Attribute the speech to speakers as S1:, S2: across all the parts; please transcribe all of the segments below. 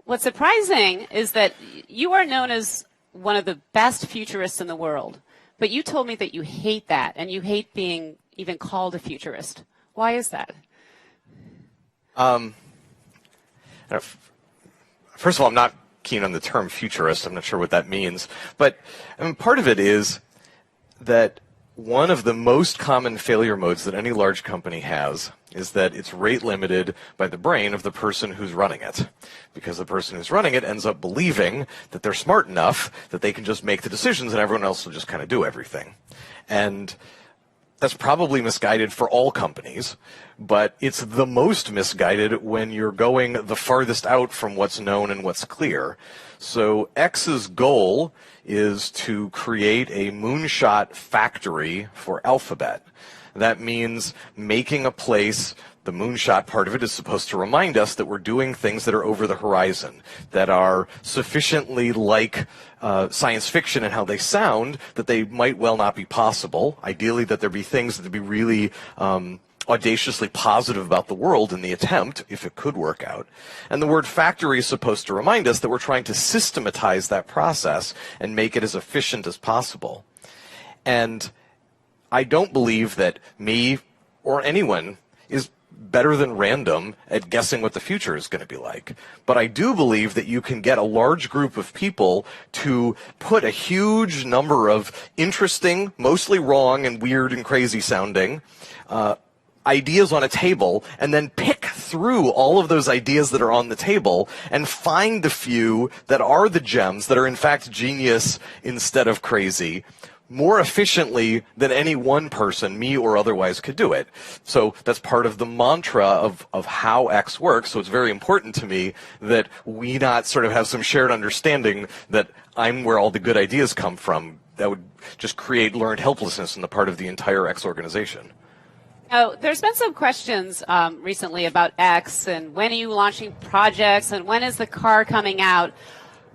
S1: what's surprising is that you are known as one of the best futurists in the world, but you told me that you hate that, and you hate being even called a futurist. Why is that?
S2: First of all, I'm not keen on the term futurist. I'm not sure what that means. But part of it is that one of the most common failure modes that any large company has is that it's rate limited by the brain of the person who's running it. Because the person who's running it ends up believing that they're smart enough that they can just make the decisions and everyone else will just kind of do everything. And that's probably misguided for all companies, but it's the most misguided when you're going the farthest out from what's known and what's clear. So X's goal is to create a moonshot factory for Alphabet. That means making a place. The moonshot part of it is supposed to remind us that we're doing things that are over the horizon, that are sufficiently like science fiction and how they sound, that they might well not be possible. Ideally, that there be things that would be really audaciously positive about the world in the attempt, if it could work out. And the word factory is supposed to remind us that we're trying to systematize that process and make it as efficient as possible. And I don't believe that me or anyone is better than random at guessing what the future is going to be like. But I do believe that you can get a large group of people to put a huge number of interesting, mostly wrong and weird and crazy sounding ideas on a table, and then pick through all of those ideas that are on the table and find the few that are the gems that are in fact genius instead of crazy, more efficiently than any one person, me or otherwise, could do it. So that's part of the mantra of how X works. So it's very important to me that we not sort of have some shared understanding that I'm where all the good ideas come from. That would just create learned helplessness on the part of the entire X organization.
S1: Oh, there's been some questions recently about X and when are you launching projects and when is the car coming out.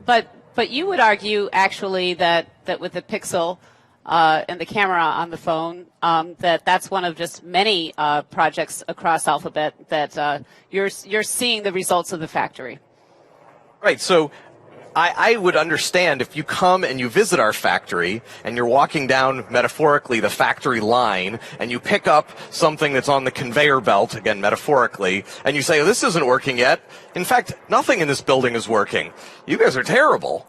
S1: But you would argue actually that with the Pixel and the camera on the phone, that's one of just many projects across Alphabet that you're seeing the results of the factory.
S2: Right. So I would understand if you come and you visit our factory and you're walking down, metaphorically, the factory line, and you pick up something that's on the conveyor belt, again, metaphorically, and you say, oh, this isn't working yet. In fact, nothing in this building is working. You guys are terrible.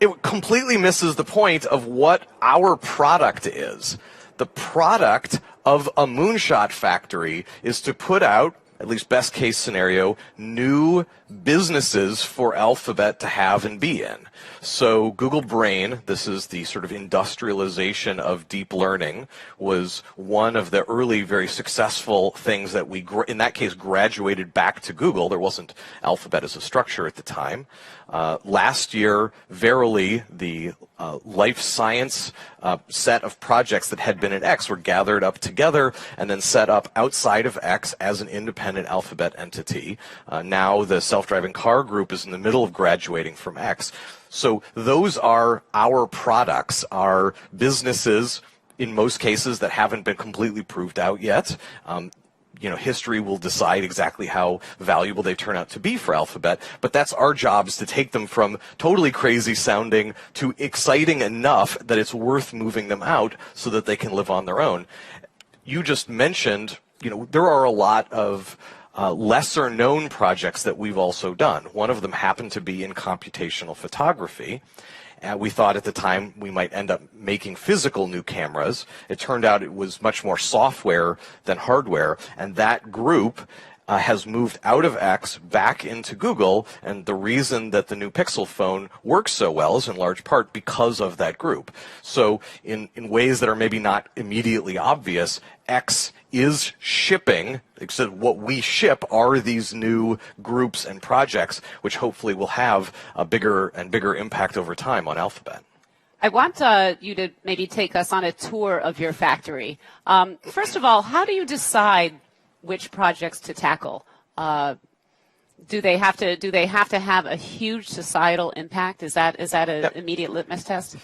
S2: It completely misses the point of what our product is. The product of a moonshot factory is to put out, at least best case scenario, new businesses for Alphabet to have and be in. So Google Brain, this is the sort of industrialization of deep learning, was one of the early very successful things that we, in that case, graduated back to Google. There wasn't Alphabet as a structure at the time. Last year, Verily, the life science set of projects that had been at X were gathered up together and then set up outside of X as an independent Alphabet entity. Now the self-driving car group is in the middle of graduating from X. So those are our products, our businesses, in most cases, that haven't been completely proved out yet. History will decide exactly how valuable they turn out to be for Alphabet, but that's our job, is to take them from totally crazy sounding to exciting enough that it's worth moving them out so that they can live on their own. You just mentioned, there are a lot of lesser known projects that we've also done. One of them happened to be in computational photography. We thought at the time we might end up making physical new cameras. It turned out it was much more software than hardware, and that group has moved out of X back into Google, and the reason that the new Pixel phone works so well is in large part because of that group. So in ways that are maybe not immediately obvious, X is shipping, except what we ship are these new groups and projects, which hopefully will have a bigger and bigger impact over time on Alphabet.
S1: I want you to maybe take us on a tour of your factory. First of all, how do you decide which projects to tackle? Do they have to have a huge societal impact? Is that an immediate litmus test?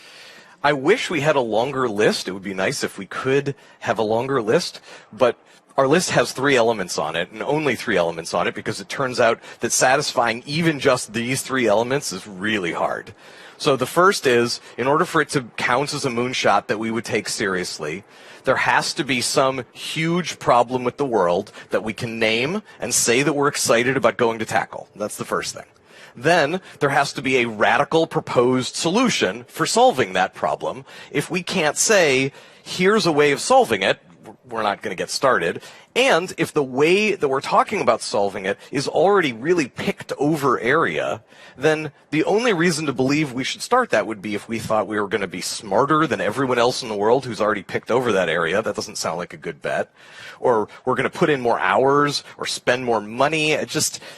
S2: I wish we had a longer list. It would be nice if we could have a longer list, but our list has 3 elements on it, and only 3 elements on it, because it turns out that satisfying even just these 3 elements is really hard. So the first is, in order for it to count as a moonshot that we would take seriously, there has to be some huge problem with the world that we can name and say that we're excited about going to tackle. That's the first thing. Then there has to be a radical proposed solution for solving that problem. If we can't say, here's a way of solving it, we're not going to get started. And if the way that we're talking about solving it is already really picked over area, then the only reason to believe we should start that would be if we thought we were going to be smarter than everyone else in the world who's already picked over that area. That doesn't sound like a good bet. Or we're going to put in more hours or spend more money.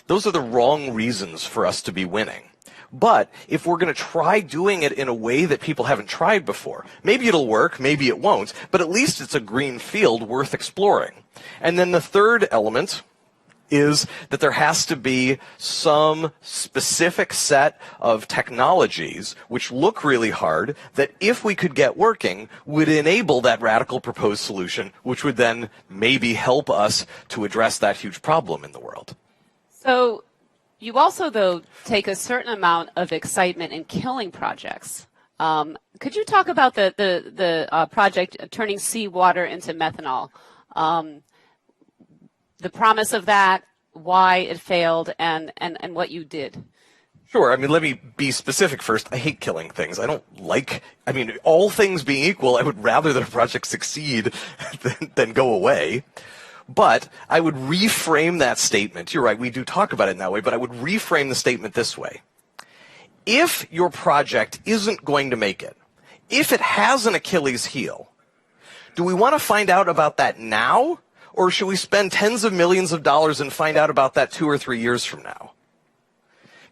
S2: Those are the wrong reasons for us to be winning. But if we're going to try doing it in a way that people haven't tried before, maybe it'll work, maybe it won't, but at least it's a green field worth exploring. And then the third element is that there has to be some specific set of technologies which look really hard that, if we could get working, would enable that radical proposed solution, which would then maybe help us to address that huge problem in the world.
S1: So you also, though, take a certain amount of excitement in killing projects. Could you talk about the project turning seawater into methanol? The promise of that, why it failed, and what you did.
S2: Sure. I mean, let me be specific first. I hate killing things. All things being equal, I would rather that a project succeed than go away. But I would reframe that statement. You're right, we do talk about it in that way, but I would reframe the statement this way. If your project isn't going to make it, if it has an Achilles heel, do we want to find out about that now? Or should we spend tens of millions of dollars and find out about that 2 or 3 years from now?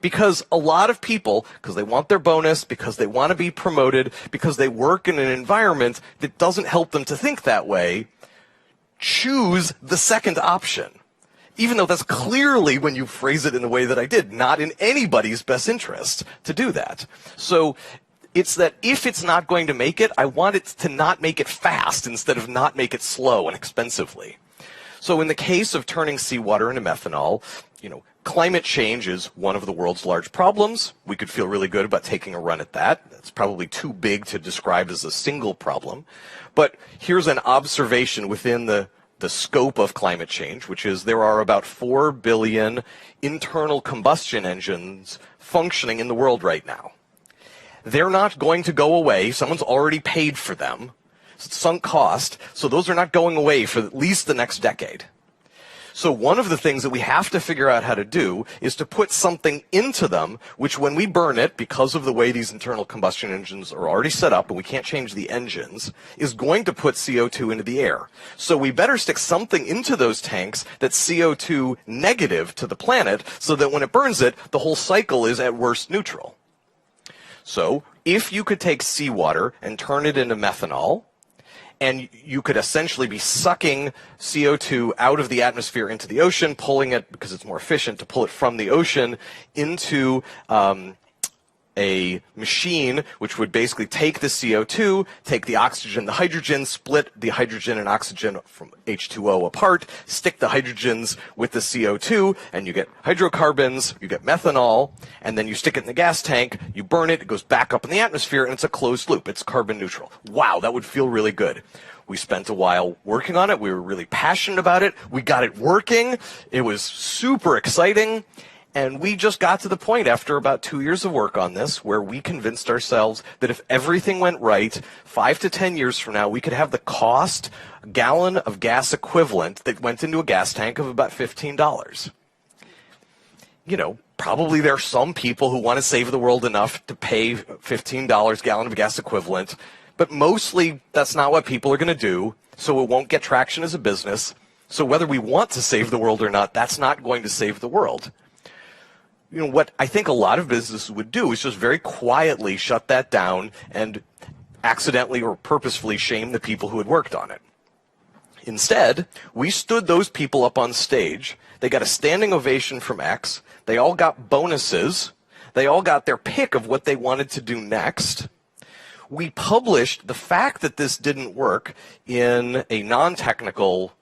S2: Because a lot of people, because they want their bonus, because they want to be promoted, because they work in an environment that doesn't help them to think that way, choose the second option. Even though that's clearly, when you phrase it in the way that I did, not in anybody's best interest to do that. So it's that if it's not going to make it, I want it to not make it fast instead of not make it slow and expensively. So in the case of turning seawater into methanol, climate change is one of the world's large problems. We could feel really good about taking a run at that. It's probably too big to describe as a single problem. But here's an observation within the scope of climate change, which is there are about 4 billion internal combustion engines functioning in the world right now. They're not going to go away. Someone's already paid for them. It's sunk cost. So those are not going away for at least the next decade. So one of the things that we have to figure out how to do is to put something into them, which when we burn it, because of the way these internal combustion engines are already set up, and we can't change the engines, is going to put CO2 into the air. So we better stick something into those tanks that's CO2 negative to the planet, so that when it burns it, the whole cycle is at worst neutral. So if you could take seawater and turn it into methanol, and you could essentially be sucking CO2 out of the atmosphere into the ocean, pulling it, because it's more efficient to pull it from the ocean into a machine which would basically take the CO2, take the oxygen, the hydrogen, split the hydrogen and oxygen from H2O apart, stick the hydrogens with the CO2, and you get hydrocarbons, you get methanol, and then you stick it in the gas tank, you burn it, it goes back up in the atmosphere, and it's a closed loop. It's carbon neutral. Wow, that would feel really good. We spent a while working on it. We were really passionate about it. We got it working. It was super exciting. And we just got to the point after about 2 years of work on this where we convinced ourselves that if everything went right, 5 to 10 years from now, we could have the cost gallon of gas equivalent that went into a gas tank of about $15. Probably there are some people who want to save the world enough to pay $15 gallon of gas equivalent, but mostly that's not what people are going to do, so it won't get traction as a business. So whether we want to save the world or not, that's not going to save the world. What I think a lot of businesses would do is just very quietly shut that down and accidentally or purposefully shame the people who had worked on it. Instead, we stood those people up on stage. They got a standing ovation from X. They all got bonuses. They all got their pick of what they wanted to do next. We published the fact that this didn't work in a non-technical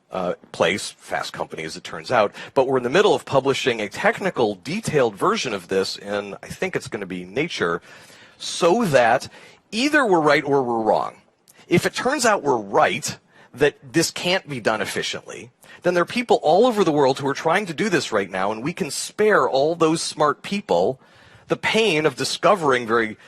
S2: place, Fast Company as it turns out, but we're in the middle of publishing a technical, detailed version of this in, I think it's going to be Nature, so that either we're right or we're wrong. If it turns out we're right, that this can't be done efficiently, then there are people all over the world who are trying to do this right now, and we can spare all those smart people the pain of discovering very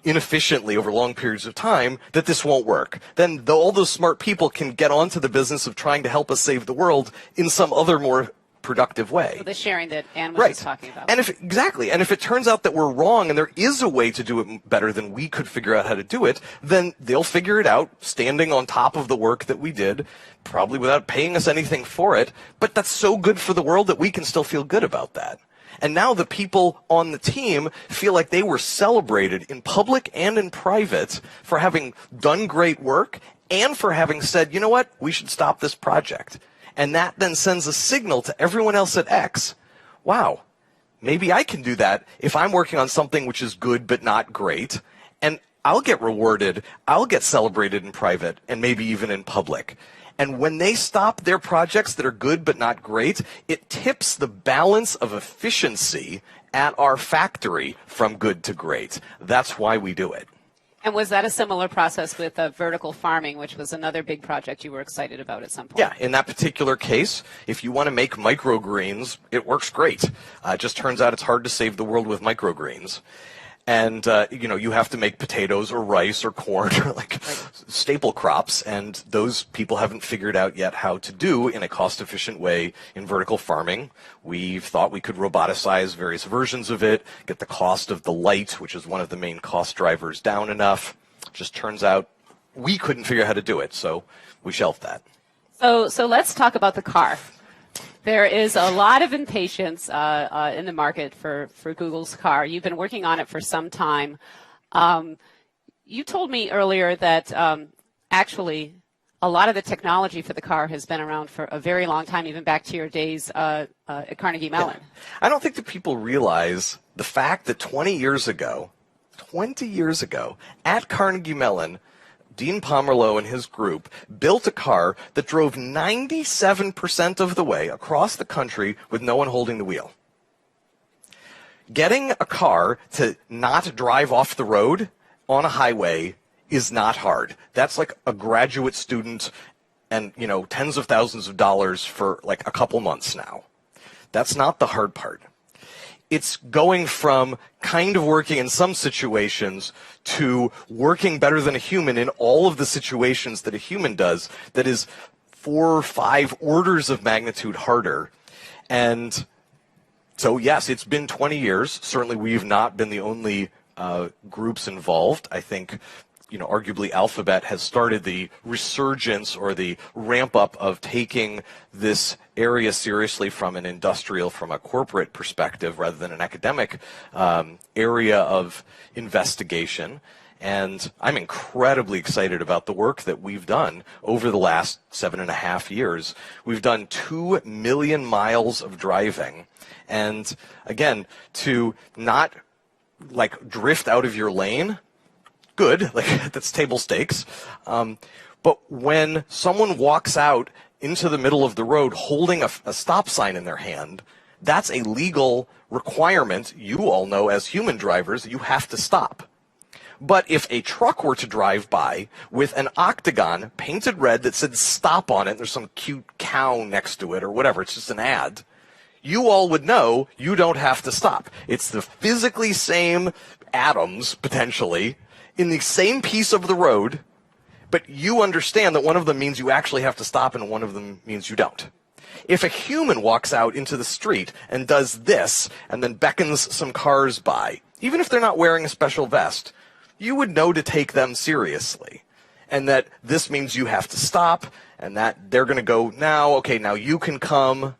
S2: inefficiently over long periods of time that this won't work. Then all those smart people can get onto the business of trying to help us save the world in some other more productive way.
S1: So the sharing that Ann was just talking about.
S2: And if it turns out that we're wrong and there is a way to do it better than we could figure out how to do it, then they'll figure it out standing on top of the work that we did, probably without paying us anything for it. But that's so good for the world that we can still feel good about that. And now the people on the team feel like they were celebrated in public and in private for having done great work and for having said, you know what, we should stop this project. And that then sends a signal to everyone else at X, wow, maybe I can do that if I'm working on something which is good but not great, and I'll get rewarded, I'll get celebrated in private and maybe even in public. And when they stop their projects that are good but not great, it tips the balance of efficiency at our factory from good to great. That's why we do it.
S1: And was that a similar process with vertical farming, which was another big project you were excited about at some point?
S2: Yeah, in that particular case, if you want to make microgreens, it works great. It just turns out it's hard to save the world with microgreens. And, you have to make potatoes or rice or corn or staple crops. And those people haven't figured out yet how to do in a cost-efficient way in vertical farming. We've thought we could roboticize various versions of it, get the cost of the light, which is one of the main cost drivers, down enough. Just turns out we couldn't figure out how to do it, so we shelved that.
S1: So let's talk about the car. There is a lot of impatience in the market for Google's car. You've been working on it for some time. You told me earlier that actually a lot of the technology for the car has been around for a very long time, even back to your days at Carnegie Mellon.
S2: Yeah. I don't think that people realize the fact that 20 years ago, at Carnegie Mellon, Dean Pomerleau and his group built a car that drove 97% of the way across the country with no one holding the wheel. Getting a car to not drive off the road on a highway is not hard. That's like a graduate student and, tens of thousands of dollars for a couple months now. That's not the hard part. It's going from kind of working in some situations to working better than a human in all of the situations that a human does that is 4 or 5 orders of magnitude harder. And so, yes, it's been 20 years. Certainly we've not been the only groups involved. I think, arguably Alphabet has started the resurgence or the ramp up of taking this area seriously from a corporate perspective rather than an academic area of investigation. And I'm incredibly excited about the work that we've done over the last 7.5 years. We've done 2 million miles of driving. And again, to not drift out of your lane, good, that's table stakes. But when someone walks out into the middle of the road holding a stop sign in their hand, that's a legal requirement. You all know as human drivers that you have to stop. But if a truck were to drive by with an octagon painted red that said stop on it, and there's some cute cow next to it or whatever, it's just an ad, you all would know you don't have to stop. It's the physically same atoms, potentially, in the same piece of the road, but you understand that one of them means you actually have to stop and one of them means you don't. If a human walks out into the street and does this and then beckons some cars by, even if they're not wearing a special vest, you would know to take them seriously. And that this means you have to stop and that they're going to go, now you can come.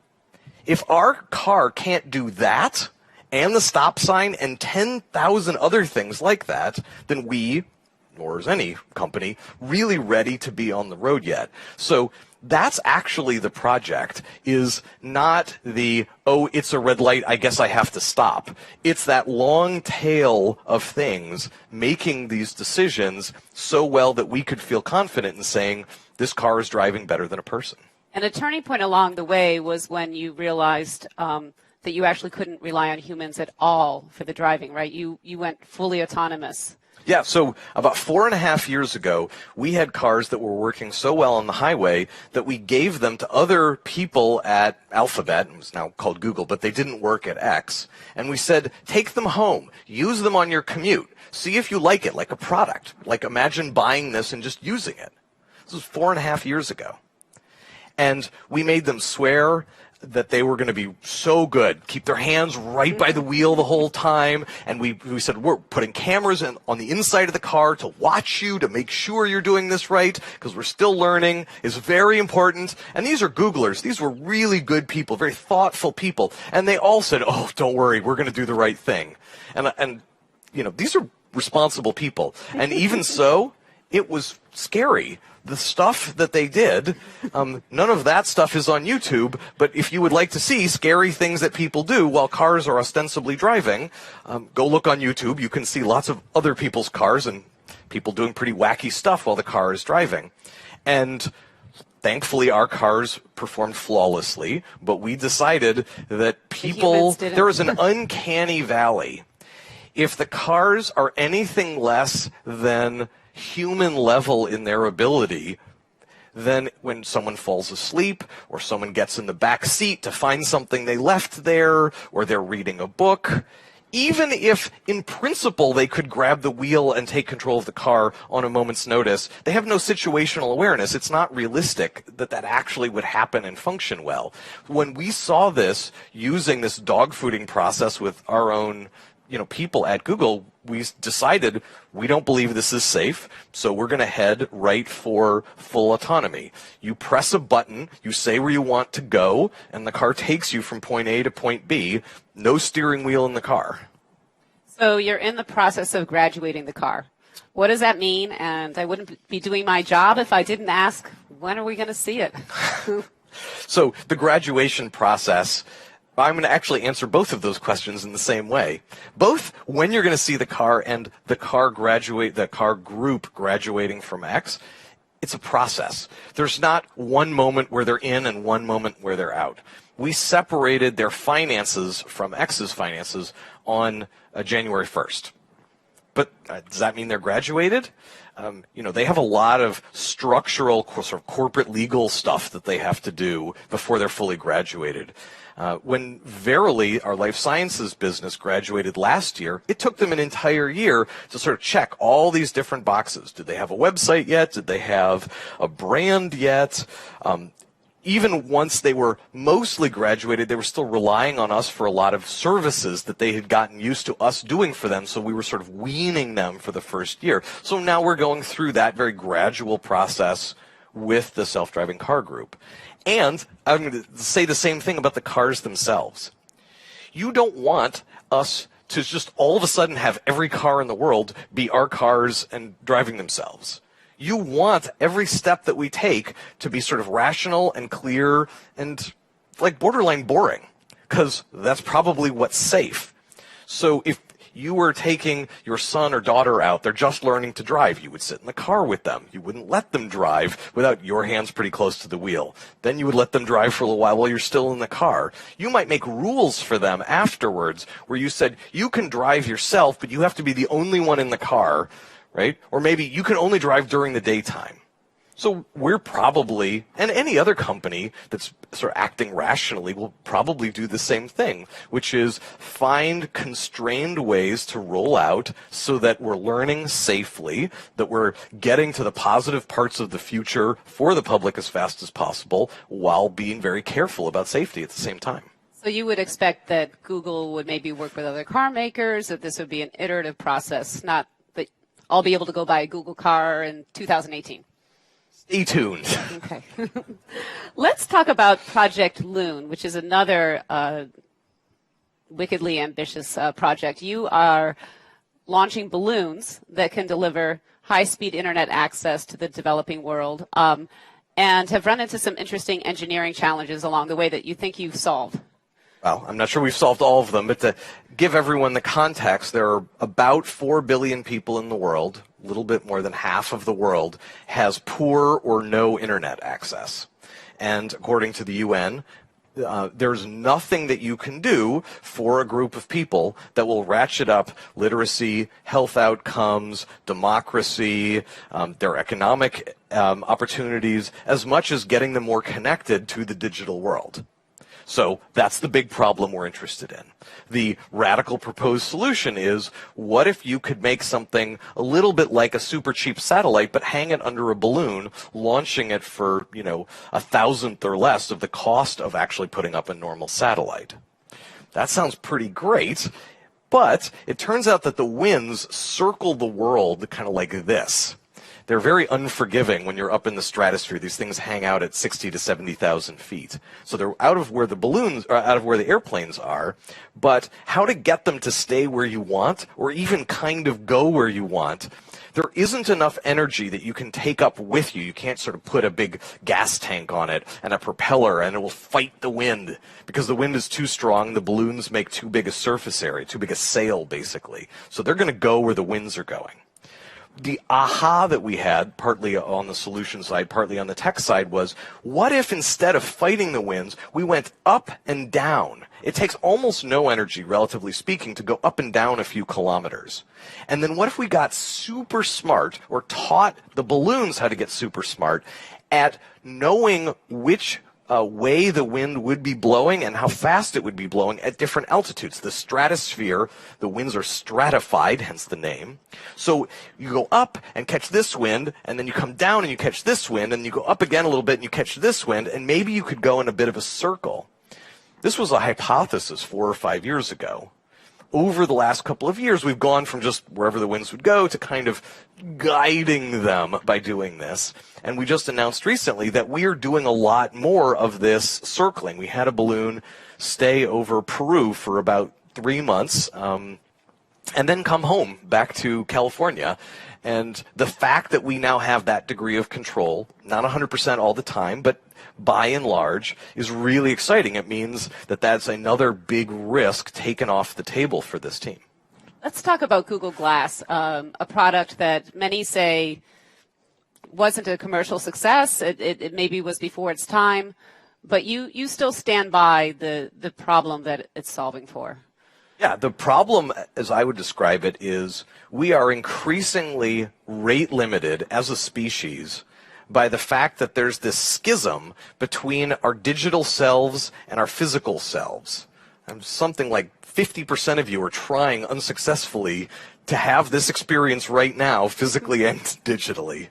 S2: If our car can't do that, and the stop sign and 10,000 other things like that, then we, nor is any company, really ready to be on the road yet. So that's actually the project, is not it's a red light, I guess I have to stop. It's that long tail of things making these decisions so well that we could feel confident in saying, this car is driving better than a person.
S1: And a turning point along the way was when you realized that you actually couldn't rely on humans at all for the driving, right? You went fully autonomous.
S2: Yeah, so about 4.5 years ago, we had cars that were working so well on the highway that we gave them to other people at Alphabet, it was now called Google, but they didn't work at X. And we said, take them home, use them on your commute, see if you like it, like a product. Like imagine buying this and just using it. This was 4.5 years ago. And we made them swear that they were going to be so good, keep their hands right by the wheel the whole time. And we said, we're putting cameras on the inside of the car to watch you, to make sure you're doing this right, because we're still learning. It's very important. And these are Googlers. These were really good people, very thoughtful people. And they all said, oh, don't worry, we're going to do the right thing. And you know, these are responsible people. And even so, it was scary. The stuff that they did, none of that stuff is on YouTube, but if you would like to see scary things that people do while cars are ostensibly driving, go look on YouTube. You can see lots of other people's cars and people doing pretty wacky stuff while the car is driving. And thankfully, our cars performed flawlessly, but we decided that there is an uncanny valley. If the cars are anything less than human level in their ability, then when someone falls asleep or someone gets in the back seat to find something they left there or they're reading a book, even if in principle they could grab the wheel and take control of the car on a moment's notice, they have no situational awareness. It's not realistic that that actually would happen and function well. When we saw this using this dog fooding process with our own people at Google, we decided we don't believe this is safe, so we're going to head right for full autonomy. You press a button, you say where you want to go, and the car takes you from point A to point B. No steering wheel in the car.
S1: So you're in the process of graduating the car. What does that mean? And I wouldn't be doing my job if I didn't ask, when are we going to see it?
S2: So the graduation process, I'm going to actually answer both of those questions in the same way. Both when you're going to see the car and the car group graduating from X, it's a process. There's not one moment where they're in and one moment where they're out. We separated their finances from X's finances on January 1st. But does that mean they're graduated? They have a lot of structural, sort of corporate legal stuff that they have to do before they're fully graduated. When Verily, our life sciences business, graduated last year, it took them an entire year to sort of check all these different boxes. Did they have a website yet? Did they have a brand yet? Even once they were mostly graduated, they were still relying on us for a lot of services that they had gotten used to us doing for them, so we were sort of weaning them for the first year. So now we're going through that very gradual process with the self-driving car group. And I'm going to say the same thing about the cars themselves. You don't want us to just all of a sudden have every car in the world be our cars and driving themselves. You want every step that we take to be sort of rational and clear and like borderline boring, because that's probably what's safe. So if you were taking your son or daughter out, they're just learning to drive, you would sit in the car with them. You wouldn't let them drive without your hands pretty close to the wheel. Then you would let them drive for a little while you're still in the car. You might make rules for them afterwards where you said, you can drive yourself, but you have to be the only one in the car, right? Or maybe you can only drive during the daytime. So we're probably, and any other company that's sort of acting rationally will probably do the same thing, which is find constrained ways to roll out so that we're learning safely, that we're getting to the positive parts of the future for the public as fast as possible, while being very careful about safety at the same time.
S1: So you would expect that Google would maybe work with other car makers, that this would be an iterative process, not that I'll be able to go buy a Google car in 2018.
S2: Stay tuned.
S1: Okay. Let's talk about Project Loon, which is another wickedly ambitious project. You are launching balloons that can deliver high-speed internet access to the developing world, and have run into some interesting engineering challenges along the way that you think you've solved.
S2: Well, I'm not sure we've solved all of them, but to give everyone the context, there are about 4 billion people in the world. A little bit more than half of the world has poor or no internet access. And according to the UN, there's nothing that you can do for a group of people that will ratchet up literacy, health outcomes, democracy, their economic opportunities, as much as getting them more connected to the digital world. So that's the big problem we're interested in. The radical proposed solution is, what if you could make something a little bit like a super cheap satellite, but hang it under a balloon, launching it for, 1,000th or less of the cost of actually putting up a normal satellite? That sounds pretty great, but it turns out that the winds circle the world kind of like this. They're very unforgiving when you're up in the stratosphere. These things hang out at 60 to 70,000 feet. So they're out of where the balloons, or out of where the airplanes are. But how to get them to stay where you want, or even kind of go where you want, there isn't enough energy that you can take up with you. You can't sort of put a big gas tank on it and a propeller and it will fight the wind. Because the wind is too strong, the balloons make too big a surface area, too big a sail, basically. So they're going to go where the winds are going. The aha that we had, partly on the solution side, partly on the tech side, was, what if instead of fighting the winds, we went up and down? It takes almost no energy, relatively speaking, to go up and down a few kilometers. And then what if we got super smart, or taught the balloons how to get super smart, at knowing which way the wind would be blowing and how fast it would be blowing at different altitudes. The stratosphere, the winds are stratified, hence the name. So you go up and catch this wind, and then you come down and you catch this wind, and you go up again a little bit and you catch this wind, and maybe you could go in a bit of a circle. This was a hypothesis 4 or 5 years ago. Over the last couple of years, we've gone from just wherever the winds would go to kind of guiding them by doing this. And we just announced recently that we are doing a lot more of this circling. We had a balloon stay over Peru for about 3 months, and then come home back to California. And the fact that we now have that degree of control, not 100% all the time, but by and large, is really exciting. It means that that's another big risk taken off the table for this team.
S1: Let's talk about Google Glass, a product that many say wasn't a commercial success. It maybe was before its time, but you still stand by the problem that it's solving for.
S2: Yeah, the problem, as I would describe it, is we are increasingly rate limited as a species by the fact that there's this schism between our digital selves and our physical selves. And something like 50% of you are trying unsuccessfully to have this experience right now, physically and digitally.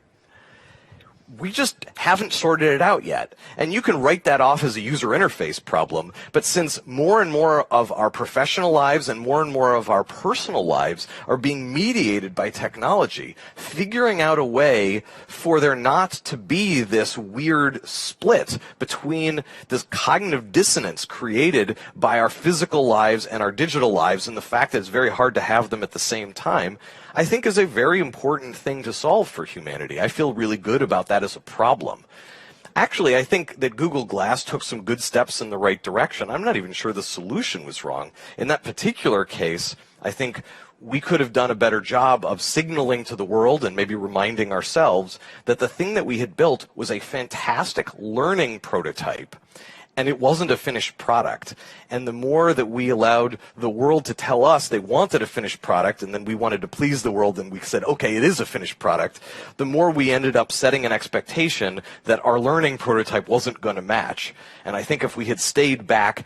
S2: We just haven't sorted it out yet. And you can write that off as a user interface problem, but since more and more of our professional lives and more of our personal lives are being mediated by technology, figuring out a way for there not to be this weird split between this cognitive dissonance created by our physical lives and our digital lives, and the fact that it's very hard to have them at the same time, I think is a very important thing to solve for humanity. I feel really good about that as a problem. Actually, I think that Google Glass took some good steps in the right direction. I'm not even sure the solution was wrong. In that particular case, I think we could have done a better job of signaling to the world and maybe reminding ourselves that the thing that we had built was a fantastic learning prototype. And it wasn't a finished product. And the more that we allowed the world to tell us they wanted a finished product, and then we wanted to please the world, and we said, okay, it is a finished product, the more we ended up setting an expectation that our learning prototype wasn't going to match. And I think if we had stayed back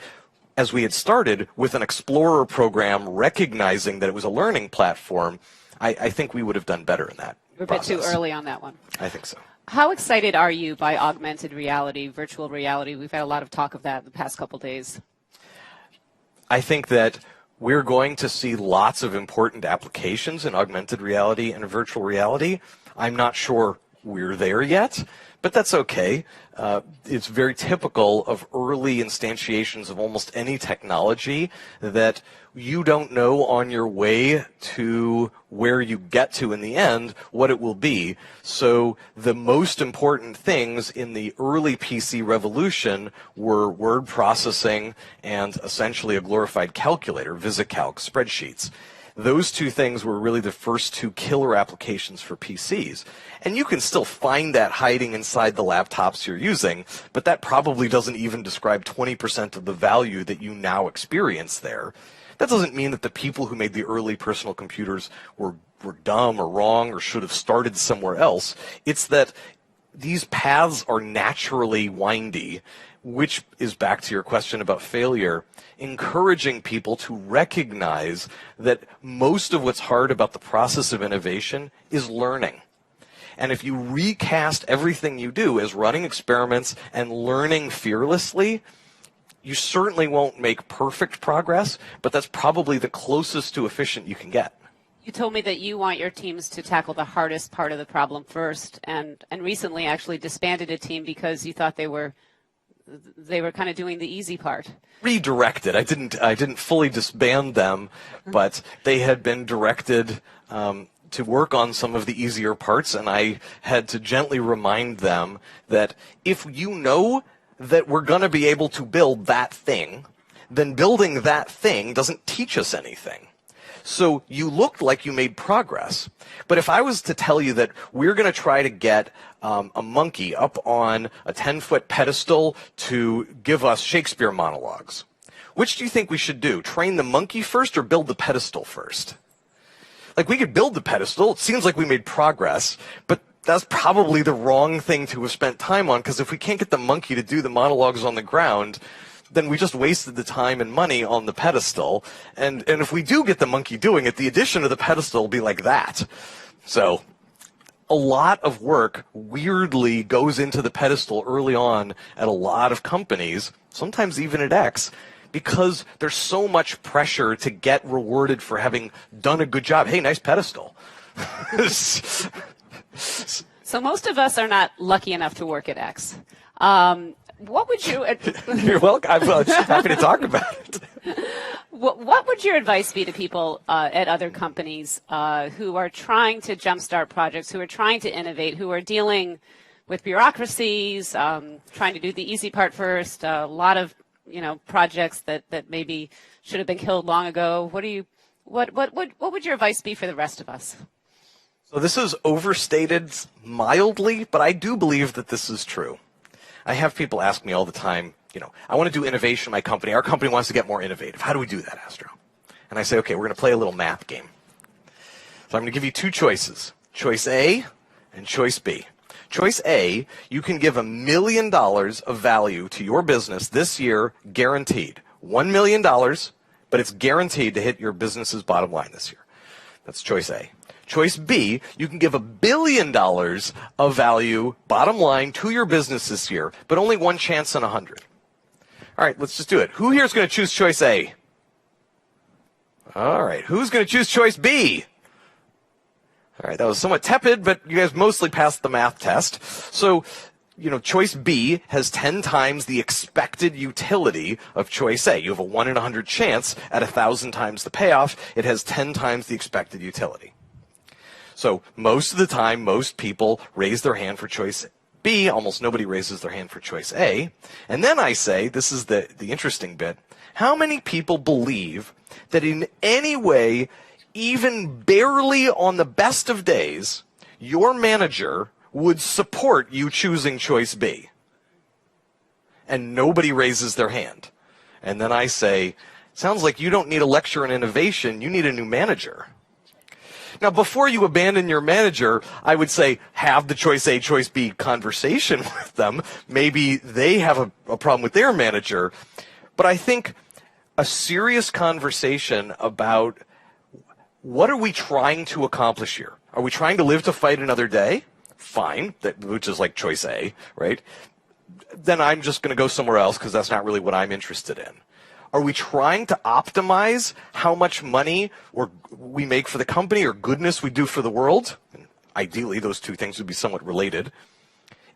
S2: as we had started with an Explorer program, recognizing that it was a learning platform, I think we would have done better in that
S1: We're a
S2: process.
S1: bit too early on that one.
S2: I think so.
S1: How excited are you by augmented reality, virtual reality? We've had a lot of talk of that in the past couple days.
S2: I think that we're going to see lots of important applications in augmented reality and virtual reality. I'm not sure we're there yet, but that's okay. It's very typical of early instantiations of almost any technology that you don't know on your way to where you get to in the end what it will be. So the most important things in the early PC revolution were word processing and essentially a glorified calculator, VisiCalc, spreadsheets. those two things were really the first two killer applications for PCs. And you can still find that hiding inside the laptops you're using, but that probably doesn't even describe 20% of the value that you now experience there. That doesn't mean that the people who made the early personal computers were dumb or wrong or should have started somewhere else. It's that these paths are naturally windy, which is back to your question about failure, encouraging people to recognize that most of what's hard about the process of innovation is learning. And if you recast everything you do as running experiments and learning fearlessly, you certainly won't make perfect progress, but that's probably the closest to efficient you can get.
S1: You told me that you want your teams to tackle the hardest part of the problem first, and recently actually disbanded a team because you thought they were kind of doing the easy part.
S2: Redirected. I didn't fully disband them, but they had been directed to work on some of the easier parts, and I had to gently remind them that if you know that we're going to be able to build that thing, then building that thing doesn't teach us anything. So you looked like you made progress. But if I was to tell you that we're going to try to get a monkey up on a 10-foot pedestal to give us Shakespeare monologues, which do you think we should do? Train the monkey first or build the pedestal first? Like, we could build the pedestal. It seems like we made progress, but that's probably the wrong thing to have spent time on, because if we can't get the monkey to do the monologues on the ground, then we just wasted the time and money on the pedestal. And if we do get the monkey doing it, the addition of the pedestal will be like that. So a lot of work weirdly goes into the pedestal early on at a lot of companies, sometimes even at X, because there's so much pressure to get rewarded for having done a good job. Hey, nice pedestal.
S1: So most of us are not lucky enough to work at X. What would you...
S2: You're welcome. I'm happy to talk about it.
S1: What would your advice be to people at other companies who are trying to jumpstart projects, who are trying to innovate, who are dealing with bureaucracies, trying to do the easy part first, a lot of projects that maybe should have been killed long ago? What would your advice be for the rest of us?
S2: So this is overstated mildly, but I do believe that this is true. I have people ask me all the time, I want to do innovation in my company. Our company wants to get more innovative. How do we do that, Astro? And I say, okay, we're going to play a little math game. So I'm going to give you two choices, choice A and choice B. Choice A, you can give $1 million of value to your business this year, guaranteed. $1 million, but it's guaranteed to hit your business's bottom line this year. That's choice A. Choice B, you can give $1 billion of value, bottom line, to your business this year, but only one chance in 100. All right, let's just do it. Who here is going to choose choice A? All right, who's going to choose choice B? All right, that was somewhat tepid, but you guys mostly passed the math test. So, choice B has 10 times the expected utility of choice A. You have a 1 in 100 chance at 1,000 times the payoff. It has 10 times the expected utility. So most of the time, most people raise their hand for choice B. Almost nobody raises their hand for choice A. And then I say, this is the interesting bit, how many people believe that in any way, even barely on the best of days, your manager would support you choosing choice B? And nobody raises their hand. And then I say, sounds like you don't need a lecture in innovation, you need a new manager. Now, before you abandon your manager, I would say have the choice A, choice B conversation with them. Maybe they have a problem with their manager. But I think a serious conversation about what are we trying to accomplish here? Are we trying to live to fight another day? Fine, which is like choice A, right? Then I'm just going to go somewhere else because that's not really what I'm interested in. Are we trying to optimize how much money we make for the company or goodness we do for the world? And ideally, those two things would be somewhat related.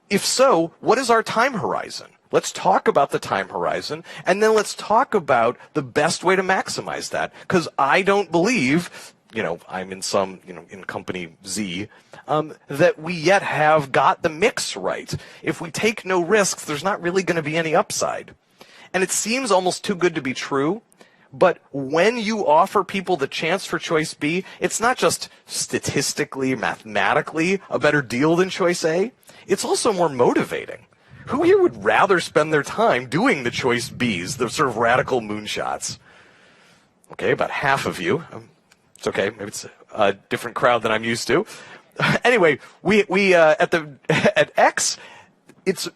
S2: If so, what is our time horizon? Let's talk about the time horizon, and then let's talk about the best way to maximize that. Because I don't believe, I'm in in company Z, that we yet have got the mix right. If we take no risks, there's not really going to be any upside. And it seems almost too good to be true But when you offer people the chance for choice B, it's not just statistically, mathematically a better deal than choice A. It's also more motivating. Who here would rather spend their time doing the choice Bs, the sort of radical moonshots? Okay, about half of you. It's okay. Maybe it's a different crowd than I'm used to. Anyway, we at X, it's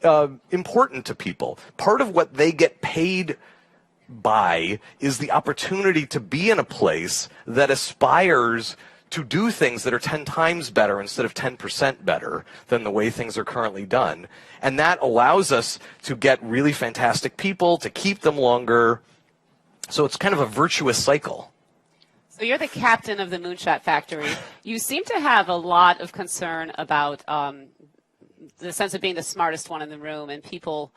S2: important to people. Part of what they get paid by is the opportunity to be in a place that aspires to do things that are 10 times better instead of 10% better than the way things are currently done. And that allows us to get really fantastic people, to keep them longer. So it's kind of a virtuous cycle.
S1: So you're the captain of the Moonshot Factory. You seem to have a lot of concern about the sense of being the smartest one in the room, and people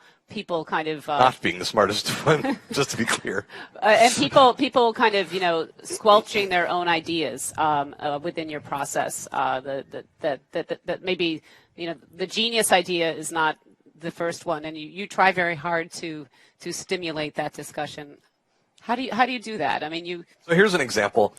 S1: kind of
S2: not being the smartest one, just to be clear.
S1: And people kind of squelching their own ideas within your process. That maybe the genius idea is not the first one, and you try very hard to stimulate that discussion. How do you do that? I mean,
S2: So here's an example.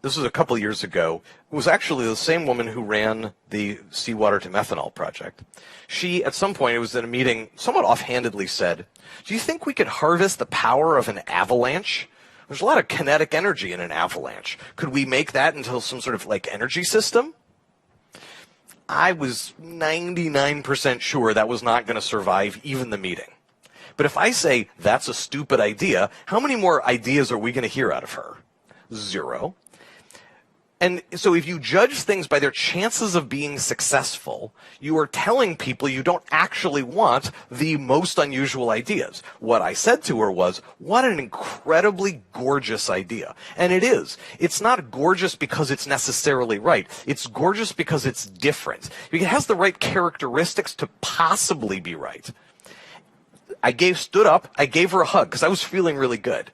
S2: This was a couple of years ago. It was actually the same woman who ran the seawater to methanol project. She, at some point, it was in a meeting, somewhat offhandedly said, "Do you think we could harvest the power of an avalanche? There's a lot of kinetic energy in an avalanche. Could we make that into some sort of energy system?" I was 99% sure that was not going to survive even the meeting. But if I say that's a stupid idea, how many more ideas are we going to hear out of her? 0. And so if you judge things by their chances of being successful, you are telling people you don't actually want the most unusual ideas. What I said to her was, what an incredibly gorgeous idea. And it is. It's not gorgeous because it's necessarily right. It's gorgeous because it's different. It has the right characteristics to possibly be right. I stood up, I gave her a hug because I was feeling really good.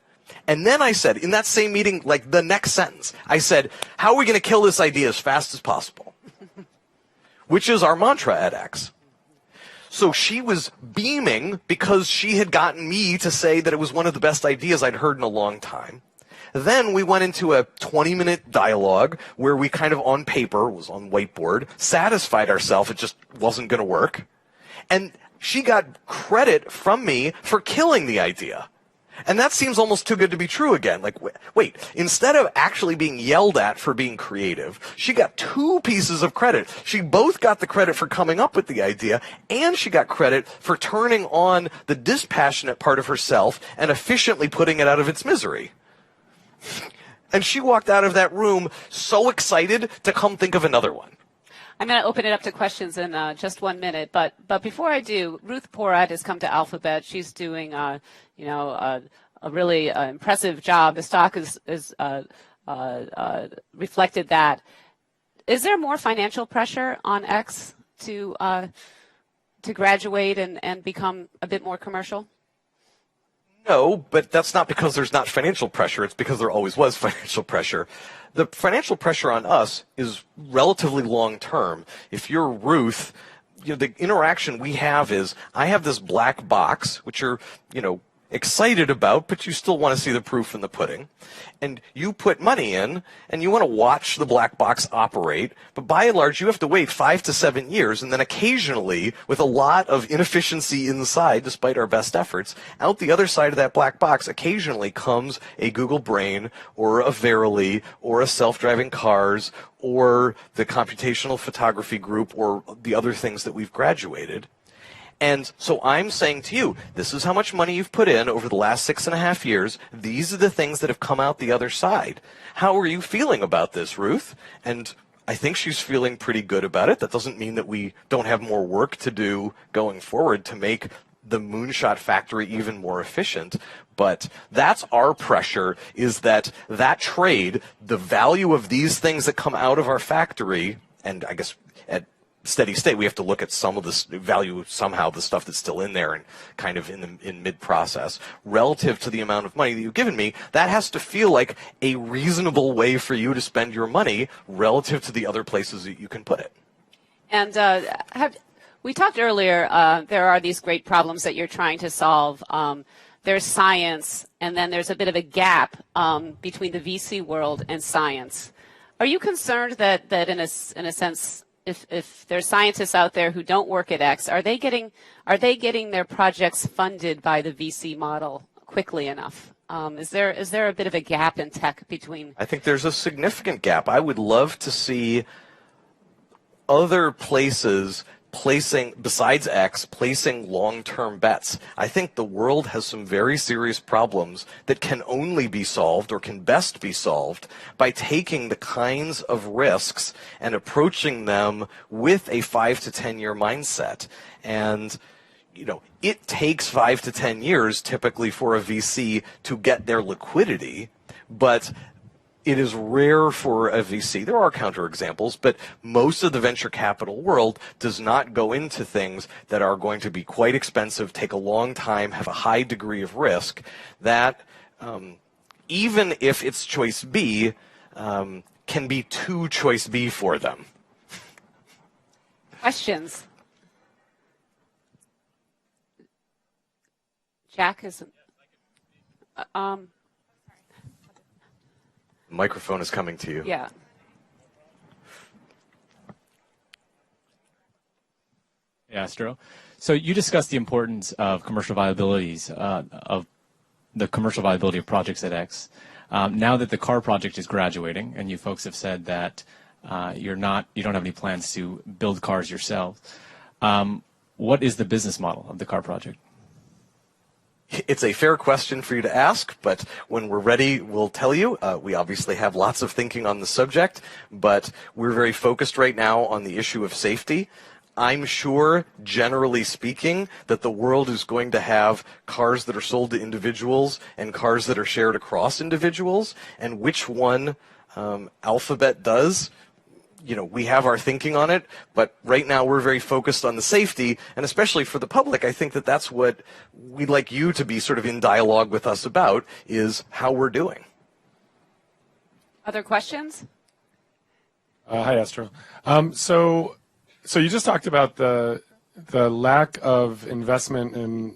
S2: And then I said, in that same meeting, the next sentence, I said, how are we going to kill this idea as fast as possible? Which is our mantra at X. So she was beaming because she had gotten me to say that it was one of the best ideas I'd heard in a long time. Then we went into a 20-minute dialogue where we kind of on paper, was on whiteboard, satisfied ourselves it just wasn't going to work. And she got credit from me for killing the idea. And that seems almost too good to be true again. Wait, instead of actually being yelled at for being creative, she got 2 pieces of credit. She both got the credit for coming up with the idea, and she got credit for turning on the dispassionate part of herself and efficiently putting it out of its misery. And she walked out of that room so excited to come think of another one.
S1: I'm going to open it up to questions in just 1 minute, but before I do, Ruth Porat has come to Alphabet. She's doing a really impressive job. The stock is reflected that. Is there more financial pressure on X to graduate and become a bit more commercial?
S2: No, but that's not because there's not financial pressure. It's because there always was financial pressure. The financial pressure on us is relatively long term. If you're Ruth, the interaction we have is I have this black box, which you're, excited about, but you still want to see the proof in the pudding. And you put money in, and you want to watch the black box operate, but by and large, you have to wait 5 to 7 years, and then occasionally, with a lot of inefficiency inside, despite our best efforts, out the other side of that black box occasionally comes a Google Brain, or a Verily, or a self-driving cars, or the computational photography group, or the other things that we've graduated. And so I'm saying to you, this is how much money you've put in over the last 6.5 years. These are the things that have come out the other side. How are you feeling about this, Ruth? And I think she's feeling pretty good about it. That doesn't mean that we don't have more work to do going forward to make the Moonshot Factory even more efficient. But that's our pressure, is that trade, the value of these things that come out of our factory, and I guess at steady state, we have to look at some of this value, somehow the stuff that's still in there and kind of in mid-process, relative to the amount of money that you've given me. That has to feel like a reasonable way for you to spend your money relative to the other places that you can put it.
S1: And we talked earlier, there are these great problems that you're trying to solve. there's science, and then there's a bit of a gap between the VC world and science. Are you concerned that in a sense, if there's scientists out there who don't work at X, are they getting their projects funded by the VC model quickly enough? Is there a bit of a gap in tech between?
S2: I think there's a significant gap. I would love to see other places besides X, placing long-term bets. I think the world has some very serious problems that can only be solved, or can best be solved, by taking the kinds of risks and approaching them with a 5 to 10 year mindset. And it takes 5 to 10 years typically for a VC to get their liquidity, but it is rare for a VC. There are counterexamples, but most of the venture capital world does not go into things that are going to be quite expensive, take a long time, have a high degree of risk, that even if it's choice B, can be too choice B for them.
S1: Questions? Jack is...
S2: Microphone is coming to you.
S1: Yeah.
S3: Hey, Astro. So you discussed the importance of commercial viabilities, of the commercial viability of projects at X. Now that the car project is graduating, and you folks have said that you don't have any plans to build cars yourself, what is the business model of the car project?
S2: It's a fair question for you to ask, but when we're ready, we'll tell you. We obviously have lots of thinking on the subject, but we're very focused right now on the issue of safety. I'm sure, generally speaking, that the world is going to have cars that are sold to individuals and cars that are shared across individuals, and which one Alphabet does, we have our thinking on it, but right now we're very focused on the safety, and especially for the public, I think that that's what we'd like you to be sort of in dialogue with us about, is how we're doing.
S1: Other questions?
S4: Hi, Astro. So you just talked about the lack of investment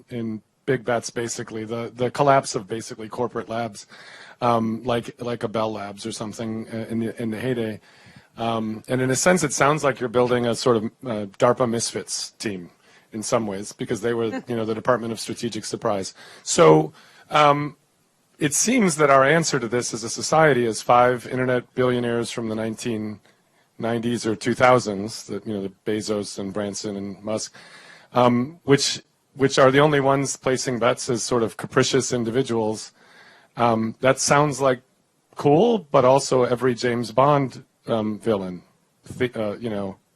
S4: in big bets, basically, the collapse of basically corporate labs, like a Bell Labs or something in the heyday. And in a sense, it sounds like you're building a sort of DARPA misfits team in some ways, because they were, the Department of Strategic Surprise. So it seems that our answer to this as a society is 5 internet billionaires from the 1990s or 2000s, the Bezos and Branson and Musk, which are the only ones placing bets as sort of capricious individuals. That sounds like cool, but also every James Bond villain,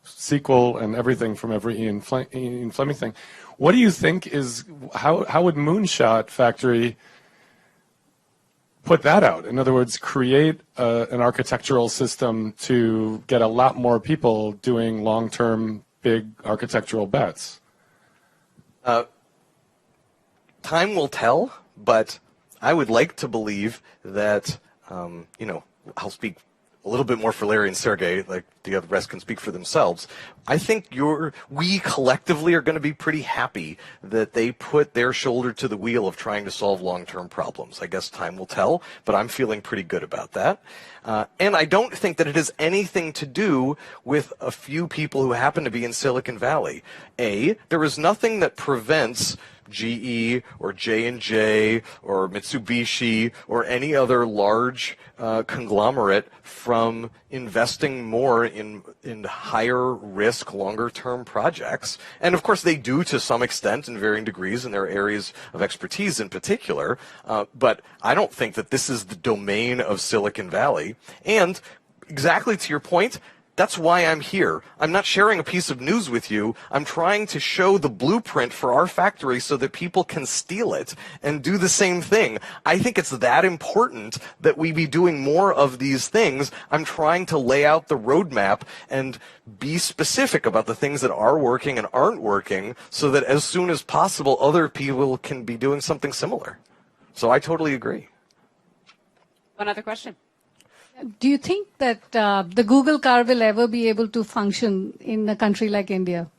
S4: sequel and everything from every Ian Fleming thing. What do you think is, how would Moonshot Factory put that out? In other words, create an architectural system to get a lot more people doing long-term big architectural bets?
S2: Time will tell, but I would like to believe that, I'll speak a little bit more for Larry and Sergey, like the other rest can speak for themselves. I think we collectively are going to be pretty happy that they put their shoulder to the wheel of trying to solve long-term problems. I guess time will tell, but I'm feeling pretty good about that. And I don't think that it has anything to do with a few people who happen to be in Silicon Valley. There is nothing that prevents GE or J&J or Mitsubishi or any other large conglomerate from investing more in higher risk, longer term projects. And of course they do to some extent in varying degrees in their areas of expertise in particular. But I don't think that this is the domain of Silicon Valley. And exactly to your point, that's why I'm here. I'm not sharing a piece of news with you. I'm trying to show the blueprint for our factory so that people can steal it and do the same thing. I think it's that important that we be doing more of these things. I'm trying to lay out the roadmap and be specific about the things that are working and aren't working so that as soon as possible, other people can be doing something similar. So I totally agree.
S1: One other question.
S5: Do you think that the Google car will ever be able to function in a country like India?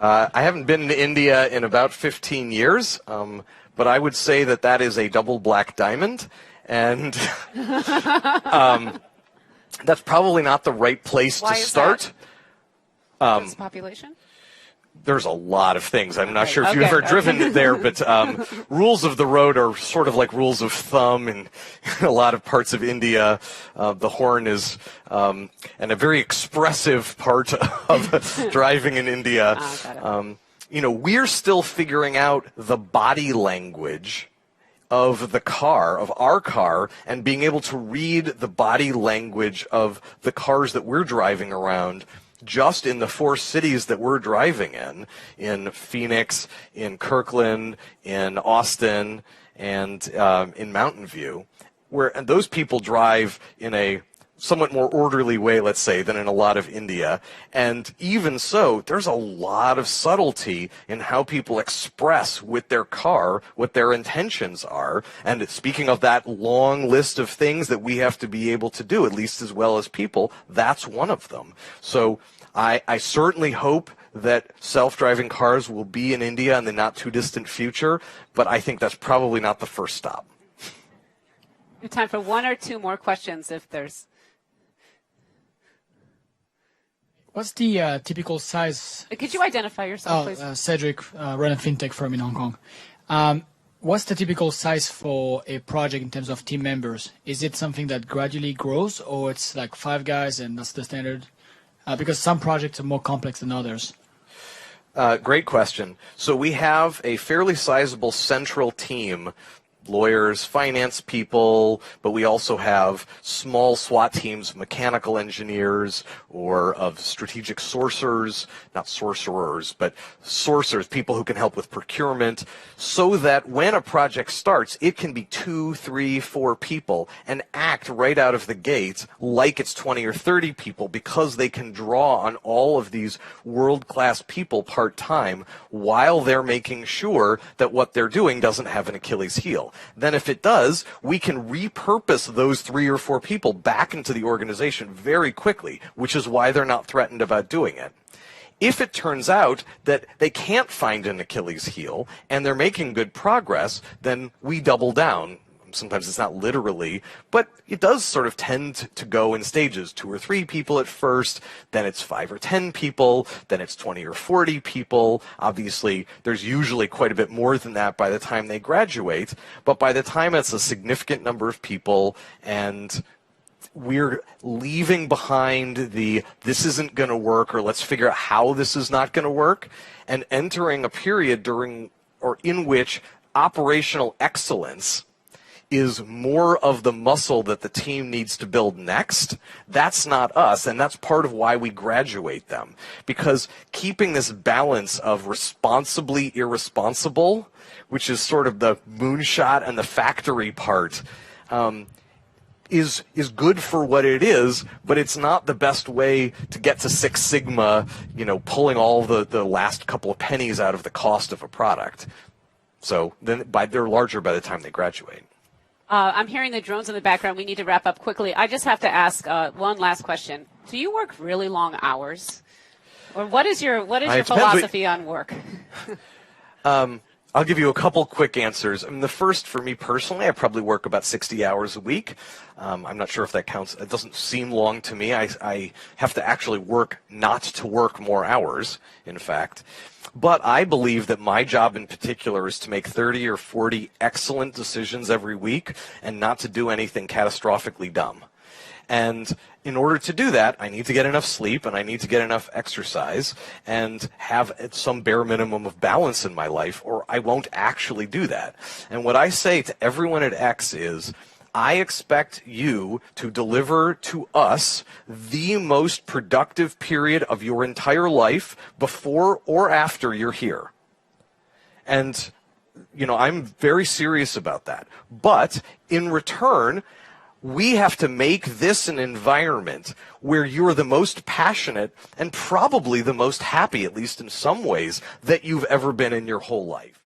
S2: I haven't been to India in about 15 years, but I would say that that is a double black diamond, and that's probably not the right place
S1: Why
S2: to
S1: is
S2: start.
S1: What's the population?
S2: There's a lot of things. I'm not
S1: Okay,
S2: sure if you've
S1: okay,
S2: ever driven
S1: okay.
S2: there, but rules of the road are sort of like rules of thumb in a lot of parts of India. The horn is and a very expressive part of driving in India.
S1: Got it.
S2: We're still figuring out the body language of the car, of our car, and being able to read the body language of the cars that we're driving around just in the 4 cities that we're driving in Phoenix, in Kirkland, in Austin, and in Mountain View, and those people drive in a somewhat more orderly way, let's say, than in a lot of India. And even so, there's a lot of subtlety in how people express with their car what their intentions are. And speaking of that long list of things that we have to be able to do, at least as well as people, that's one of them. So I certainly hope that self-driving cars will be in India in the not too distant future, but I think that's probably not the first stop.
S1: We have time for 1 or 2 more questions if there's.
S6: What's the typical size?
S1: Could you identify yourself, please?
S6: Cedric, run a fintech firm in Hong Kong. What's the typical size for a project in terms of team members? Is it something that gradually grows, or it's like 5 guys and that's the standard? Because some projects are more complex than others.
S2: Great question. So we have a fairly sizable central team, lawyers, finance people, but we also have small SWAT teams, mechanical engineers, or of strategic sourcers, not sorcerers, but sourcers, people who can help with procurement, so that when a project starts, it can be 2, 3, 4 people and act right out of the gate like it's 20 or 30 people, because they can draw on all of these world-class people part-time while they're making sure that what they're doing doesn't have an Achilles heel. Then if it does, we can repurpose those 3 or 4 people back into the organization very quickly, which is why they're not threatened about doing it. If it turns out that they can't find an Achilles heel and they're making good progress, then we double down. Sometimes it's not literally, but it does sort of tend to go in stages. 2 or 3 people at first, then it's 5 or 10 people, then it's 20 or 40 people. Obviously, there's usually quite a bit more than that by the time they graduate, but by the time it's a significant number of people and we're leaving behind this isn't going to work, or let's figure out how this is not going to work, and entering a period in which operational excellence is more of the muscle that the team needs to build next. That's not us, and that's part of why we graduate them. Because keeping this balance of responsibly irresponsible, which is sort of the moonshot and the factory part, is good for what it is, but it's not the best way to get to Six Sigma, pulling all the last couple of pennies out of the cost of a product. So then they're larger by the time they graduate.
S1: I'm hearing the drones in the background. We need to wrap up quickly. I just have to ask one last question. Do you work really long hours? Or what is your philosophy on work?
S2: I'll give you a couple quick answers. The first, for me personally, I probably work about 60 hours a week. I'm not sure if that counts. It doesn't seem long to me. I have to actually work not to work more hours, in fact. But I believe that my job in particular is to make 30 or 40 excellent decisions every week and not to do anything catastrophically dumb. And in order to do that, I need to get enough sleep and I need to get enough exercise and have some bare minimum of balance in my life, or I won't actually do that. And what I say to everyone at X is, I expect you to deliver to us the most productive period of your entire life before or after you're here. And, I'm very serious about that. But in return, we have to make this an environment where you're the most passionate and probably the most happy, at least in some ways, that you've ever been in your whole life.